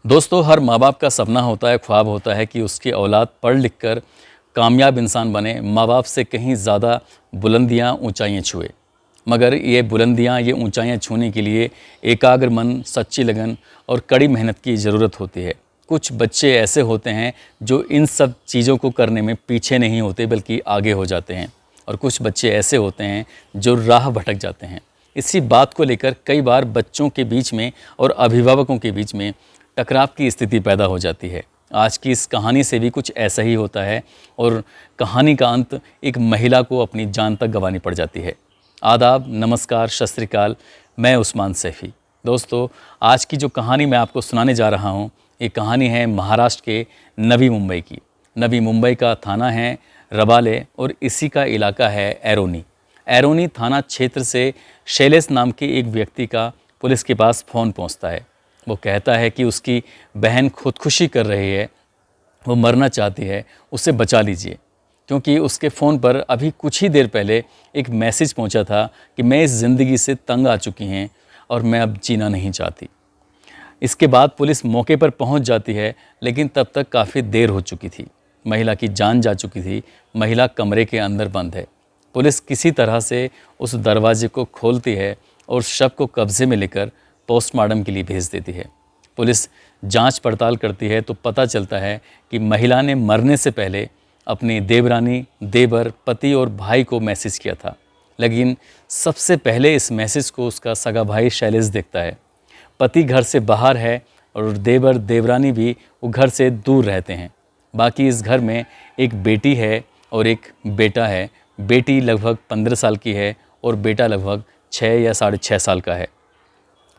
दोस्तों, हर माँ बाप का सपना होता है, ख्वाब होता है कि उसकी औलाद पढ़ लिख कर कामयाब इंसान बने, माँ बाप से कहीं ज़्यादा बुलंदियाँ ऊंचाइयाँ छुए। मगर ये बुलंदियाँ, ये ऊंचाइयाँ छूने के लिए एकाग्र मन, सच्ची लगन और कड़ी मेहनत की ज़रूरत होती है। कुछ बच्चे ऐसे होते हैं जो इन सब चीज़ों को करने में पीछे नहीं होते बल्कि आगे हो जाते हैं, और कुछ बच्चे ऐसे होते हैं जो राह भटक जाते हैं। इसी बात को लेकर कई बार बच्चों के बीच में और अभिभावकों के बीच में टकराव की स्थिति पैदा हो जाती है। आज की इस कहानी से भी कुछ ऐसा ही होता है और कहानी का अंत एक महिला को अपनी जान तक गंवानी पड़ जाती है। आदाब, नमस्कार, सत श्री अकाल। मैं उस्मान सैफ़ी। दोस्तों, आज की जो कहानी मैं आपको सुनाने जा रहा हूँ, ये कहानी है महाराष्ट्र के नवी मुंबई की। नवी मुंबई का थाना है रबाले और इसी का इलाका है ऐरोनी। ऐरोनी थाना क्षेत्र से शैलेश नाम के एक व्यक्ति का पुलिस के पास फ़ोन पहुँचता है। वो कहता है कि उसकी बहन खुदकुशी कर रही है, वो मरना चाहती है, उसे बचा लीजिए। क्योंकि उसके फ़ोन पर अभी कुछ ही देर पहले एक मैसेज पहुंचा था कि मैं इस ज़िंदगी से तंग आ चुकी हैं और मैं अब जीना नहीं चाहती। इसके बाद पुलिस मौके पर पहुंच जाती है, लेकिन तब तक काफ़ी देर हो चुकी थी। महिला की जान जा चुकी थी। महिला कमरे के अंदर बंद है। पुलिस किसी तरह से उस दरवाजे को खोलती है और शव को कब्ज़े में लेकर पोस्टमार्टम के लिए भेज देती है। पुलिस जांच पड़ताल करती है तो पता चलता है कि महिला ने मरने से पहले अपनी देवरानी, देवर, पति और भाई को मैसेज किया था। लेकिन सबसे पहले इस मैसेज को उसका सगा भाई शैलेश देखता है। पति घर से बाहर है और देवर, देवरानी भी वो घर से दूर रहते हैं। बाकी इस घर में एक बेटी है और एक बेटा है। बेटी लगभग 15 साल की है और बेटा लगभग 6 या 6.5 साल का है।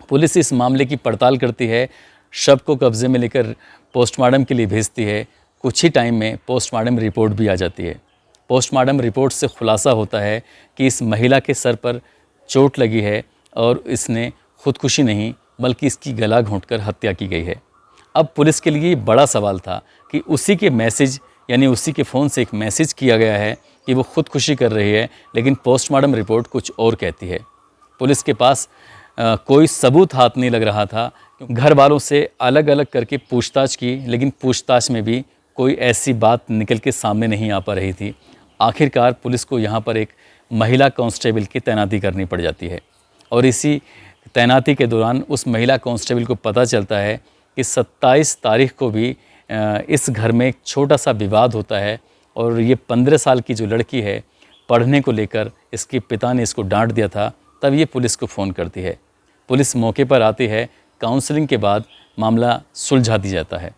पुलिस इस मामले की पड़ताल करती है, शव को कब्ज़े में लेकर पोस्टमार्टम के लिए भेजती है। कुछ ही टाइम में पोस्टमार्टम रिपोर्ट भी आ जाती है। पोस्टमार्टम रिपोर्ट से खुलासा होता है कि इस महिला के सर पर चोट लगी है और इसने खुदकुशी नहीं बल्कि इसकी गला घोंटकर हत्या की गई है। अब पुलिस के लिए बड़ा सवाल था कि उसी के मैसेज यानी उसी के फ़ोन से एक मैसेज किया गया है कि वो खुदकुशी कर रही है, लेकिन पोस्टमार्टम रिपोर्ट कुछ और कहती है। पुलिस के पास कोई सबूत हाथ नहीं लग रहा था। घर वालों से अलग अलग करके पूछताछ की, लेकिन पूछताछ में भी कोई ऐसी बात निकल के सामने नहीं आ पा रही थी। आखिरकार पुलिस को यहाँ पर एक महिला कांस्टेबल की तैनाती करनी पड़ जाती है और इसी तैनाती के दौरान उस महिला कांस्टेबल को पता चलता है कि 27 तारीख को भी इस घर में एक छोटा सा विवाद होता है और ये 15 साल की जो लड़की है, पढ़ने को लेकर इसके पिता ने इसको डांट दिया था। तब ये पुलिस को फ़ोन करती है। पुलिस मौके पर आती है। काउंसलिंग के बाद मामला सुलझा दिया जाता है।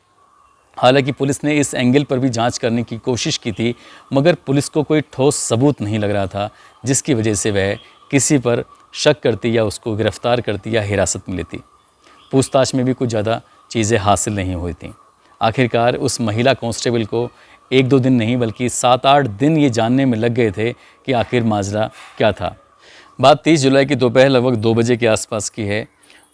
हालांकि पुलिस ने इस एंगल पर भी जांच करने की कोशिश की थी, मगर पुलिस को कोई ठोस सबूत नहीं लग रहा था, जिसकी वजह से वह किसी पर शक करती या उसको गिरफ्तार करती या हिरासत में लेती। पूछताछ में भी कुछ ज़्यादा चीज़ें हासिल नहीं हुई थीं। आखिरकार उस महिला कांस्टेबल को 1-2 दिन नहीं बल्कि 7-8 दिन ये जानने में लग गए थे कि आखिर माजरा क्या था। बात 30 जुलाई की दोपहर लगभग 2 बजे के आसपास की है।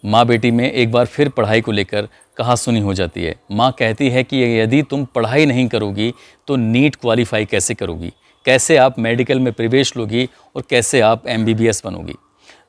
माँ बेटी में एक बार फिर पढ़ाई को लेकर कहासुनी हो जाती है। माँ कहती है कि यदि तुम पढ़ाई नहीं करोगी तो नीट क्वालिफाई कैसे करोगी, कैसे आप मेडिकल में प्रवेश लोगी और कैसे आप MBBS बनोगी।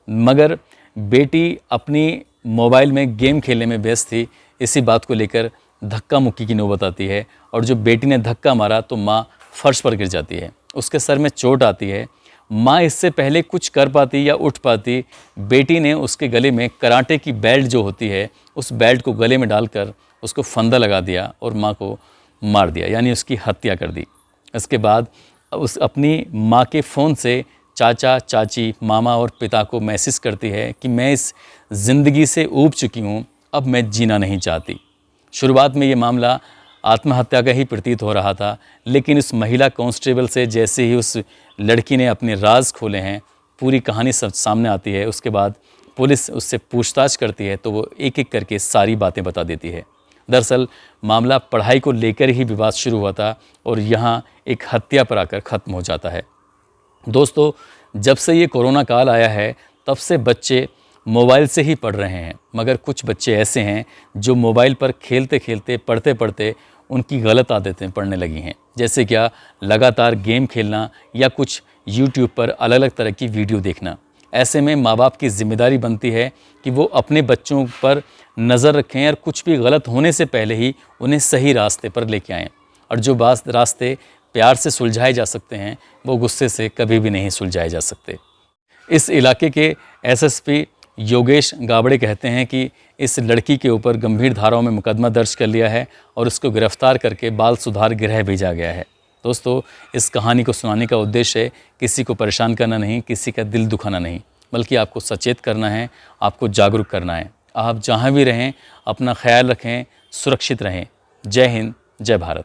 मगर बेटी अपनी मोबाइल में गेम खेलने में व्यस्त थी। इसी बात को लेकर धक्का मुक्की की नौबत आती है और जो बेटी ने धक्का मारा तो माँ फर्श पर गिर जाती है। उसके सर में चोट आती है। माँ इससे पहले कुछ कर पाती या उठ पाती, बेटी ने उसके गले में कराटे की बेल्ट जो होती है, उस बेल्ट को गले में डालकर उसको फंदा लगा दिया और माँ को मार दिया, यानी उसकी हत्या कर दी। इसके बाद उस अपनी माँ के फ़ोन से चाचा, चाची, मामा और पिता को मैसेज करती है कि मैं इस ज़िंदगी से ऊब चुकी हूँ, अब मैं जीना नहीं चाहती। शुरुआत में ये मामला आत्महत्या का ही प्रतीत हो रहा था, लेकिन उस महिला कांस्टेबल से जैसे ही उस लड़की ने अपने राज खोले हैं, पूरी कहानी सब सामने आती है। उसके बाद पुलिस उससे पूछताछ करती है तो वो एक एक करके सारी बातें बता देती है। दरअसल मामला पढ़ाई को लेकर ही विवाद शुरू हुआ था और यहाँ एक हत्या पर आकर ख़त्म हो जाता है। दोस्तों, जब से ये कोरोना काल आया है तब से बच्चे मोबाइल से ही पढ़ रहे हैं, मगर कुछ बच्चे ऐसे हैं जो मोबाइल पर खेलते खेलते, पढ़ते पढ़ते उनकी गलत आदतें पड़ने लगी हैं। जैसे क्या, लगातार गेम खेलना या कुछ यूट्यूब पर अलग अलग तरह की वीडियो देखना। ऐसे में माँ बाप की जिम्मेदारी बनती है कि वो अपने बच्चों पर नज़र रखें और कुछ भी गलत होने से पहले ही उन्हें सही रास्ते पर लेके आएँ। और जो रास्ते प्यार से सुलझाए जा सकते हैं वो गुस्से से कभी भी नहीं सुलझाए जा सकते। इस इलाके के एसएसपी योगेश गाबड़े कहते हैं कि इस लड़की के ऊपर गंभीर धाराओं में मुकदमा दर्ज कर लिया है और उसको गिरफ्तार करके बाल सुधार गृह भेजा गया है। दोस्तों, इस कहानी को सुनाने का उद्देश्य किसी को परेशान करना नहीं, किसी का दिल दुखाना नहीं, बल्कि आपको सचेत करना है, आपको जागरूक करना है। आप जहाँ भी रहें अपना ख्याल रखें, सुरक्षित रहें। जय हिंद, जय भारत।